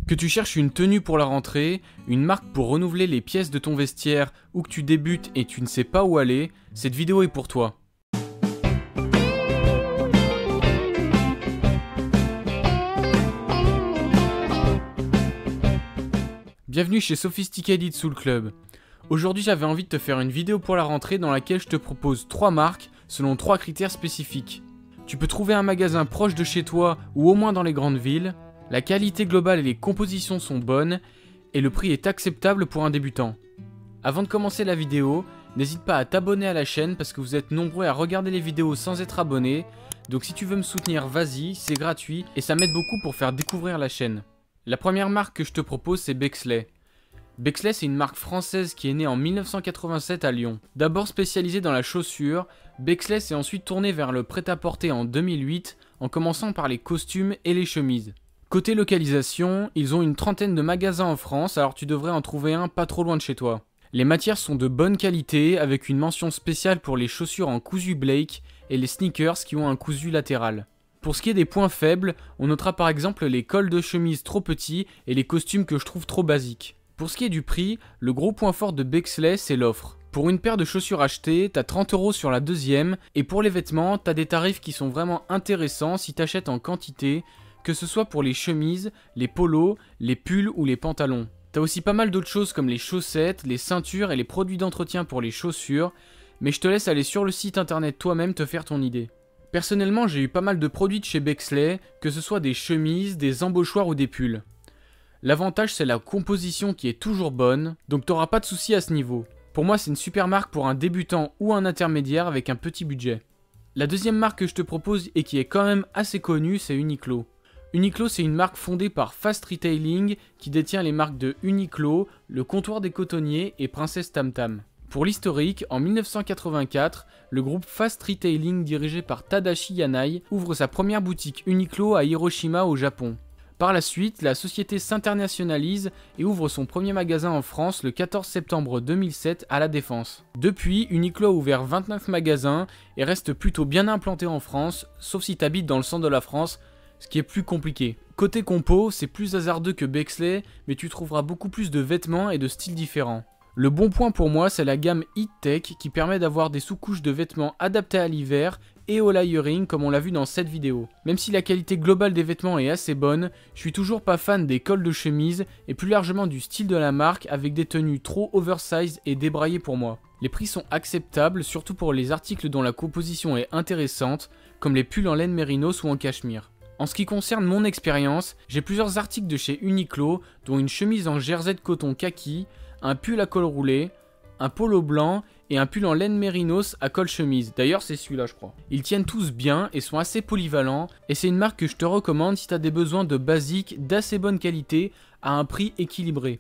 Que tu cherches une tenue pour la rentrée, une marque pour renouveler les pièces de ton vestiaire ou que tu débutes et tu ne sais pas où aller, cette vidéo est pour toi. Bienvenue chez Sophisticated Soul Club. Aujourd'hui j'avais envie de te faire une vidéo pour la rentrée dans laquelle je te propose 3 marques selon 3 critères spécifiques. Tu peux trouver un magasin proche de chez toi ou au moins dans les grandes villes. La qualité globale et les compositions sont bonnes et le prix est acceptable pour un débutant. Avant de commencer la vidéo, n'hésite pas à t'abonner à la chaîne parce que vous êtes nombreux à regarder les vidéos sans être abonné. Donc si tu veux me soutenir, vas-y, c'est gratuit et ça m'aide beaucoup pour faire découvrir la chaîne. La première marque que je te propose, c'est Bexley. Bexley, c'est une marque française qui est née en 1987 à Lyon. D'abord spécialisée dans la chaussure, Bexley s'est ensuite tourné vers le prêt-à-porter en 2008 en commençant par les costumes et les chemises. Côté localisation, ils ont une trentaine de magasins en France, alors tu devrais en trouver un pas trop loin de chez toi. Les matières sont de bonne qualité, avec une mention spéciale pour les chaussures en cousu Blake et les sneakers qui ont un cousu latéral. Pour ce qui est des points faibles, on notera par exemple les cols de chemise trop petits et les costumes que je trouve trop basiques. Pour ce qui est du prix, le gros point fort de Bexley, c'est l'offre. Pour une paire de chaussures achetées, t'as 30 € sur la deuxième, et pour les vêtements, t'as des tarifs qui sont vraiment intéressants si t'achètes en quantité, que ce soit pour les chemises, les polos, les pulls ou les pantalons. T'as aussi pas mal d'autres choses comme les chaussettes, les ceintures et les produits d'entretien pour les chaussures, mais je te laisse aller sur le site internet toi-même te faire ton idée. Personnellement, j'ai eu pas mal de produits de chez Bexley, que ce soit des chemises, des embauchoirs ou des pulls. L'avantage, c'est la composition qui est toujours bonne, donc t'auras pas de soucis à ce niveau. Pour moi, c'est une super marque pour un débutant ou un intermédiaire avec un petit budget. La deuxième marque que je te propose et qui est quand même assez connue, c'est Uniqlo. Uniqlo, c'est une marque fondée par Fast Retailing qui détient les marques de Uniqlo, Le Comptoir des Cotonniers et Princesse Tam Tam. Pour l'historique, en 1984, le groupe Fast Retailing dirigé par Tadashi Yanai ouvre sa première boutique Uniqlo à Hiroshima au Japon. Par la suite, la société s'internationalise et ouvre son premier magasin en France le 14 septembre 2007 à La Défense. Depuis, Uniqlo a ouvert 29 magasins et reste plutôt bien implanté en France, sauf si t'habites dans le centre de la France, ce qui est plus compliqué. Côté compo, c'est plus hasardeux que Bexley, mais tu trouveras beaucoup plus de vêtements et de styles différents. Le bon point pour moi, c'est la gamme Heat Tech qui permet d'avoir des sous-couches de vêtements adaptés à l'hiver et au layering comme on l'a vu dans cette vidéo. Même si la qualité globale des vêtements est assez bonne, je suis toujours pas fan des cols de chemise et plus largement du style de la marque avec des tenues trop oversize et débraillées pour moi. Les prix sont acceptables, surtout pour les articles dont la composition est intéressante, comme les pulls en laine mérinos ou en cachemire. En ce qui concerne mon expérience, j'ai plusieurs articles de chez Uniqlo, dont une chemise en jersey de coton kaki, un pull à col roulé, un polo blanc et un pull en laine mérinos à col chemise. D'ailleurs, c'est celui-là, je crois. Ils tiennent tous bien et sont assez polyvalents, et c'est une marque que je te recommande si tu as des besoins de basiques d'assez bonne qualité à un prix équilibré.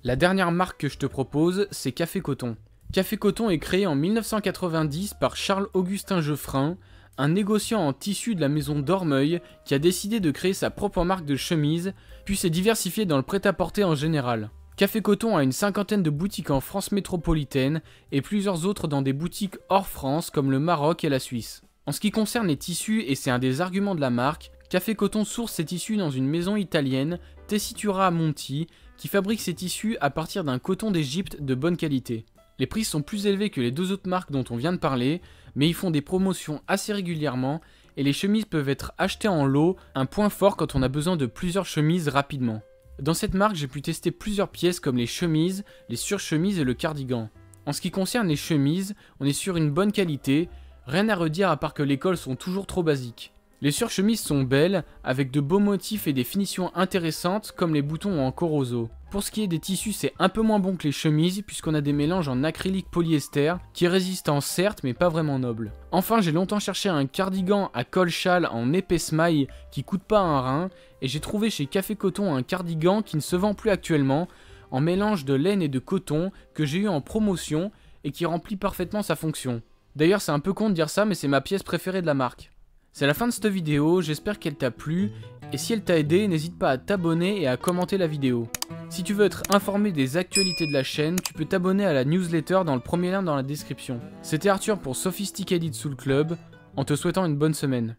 La dernière marque que je te propose, c'est Café Coton. Café Coton est créé en 1990 par Charles-Augustin Geoffrin, un négociant en tissu de la maison Dormeuil qui a décidé de créer sa propre marque de chemise, puis s'est diversifié dans le prêt-à-porter en général. Café Coton a une 50aine de boutiques en France métropolitaine et plusieurs autres dans des boutiques hors France comme le Maroc et la Suisse. En ce qui concerne les tissus, et c'est un des arguments de la marque, Café Coton source ses tissus dans une maison italienne, Tessitura Monti, qui fabrique ses tissus à partir d'un coton d'Égypte de bonne qualité. Les prix sont plus élevés que les deux autres marques dont on vient de parler, mais ils font des promotions assez régulièrement et les chemises peuvent être achetées en lot, un point fort quand on a besoin de plusieurs chemises rapidement. Dans cette marque, j'ai pu tester plusieurs pièces comme les chemises, les surchemises et le cardigan. En ce qui concerne les chemises, on est sur une bonne qualité, rien à redire à part que les cols sont toujours trop basiques. Les surchemises sont belles, avec de beaux motifs et des finitions intéressantes comme les boutons en corozo. Pour ce qui est des tissus, c'est un peu moins bon que les chemises puisqu'on a des mélanges en acrylique polyester qui est résistant certes mais pas vraiment noble. Enfin, j'ai longtemps cherché un cardigan à col châle en épaisse maille qui coûte pas un rein et j'ai trouvé chez Café Coton un cardigan qui ne se vend plus actuellement en mélange de laine et de coton que j'ai eu en promotion et qui remplit parfaitement sa fonction. D'ailleurs, c'est un peu con de dire ça mais c'est ma pièce préférée de la marque. C'est la fin de cette vidéo, j'espère qu'elle t'a plu, et si elle t'a aidé, n'hésite pas à t'abonner et à commenter la vidéo. Si tu veux être informé des actualités de la chaîne, tu peux t'abonner à la newsletter dans le premier lien dans la description. C'était Arthur pour Sophisticated Soul Club, en te souhaitant une bonne semaine.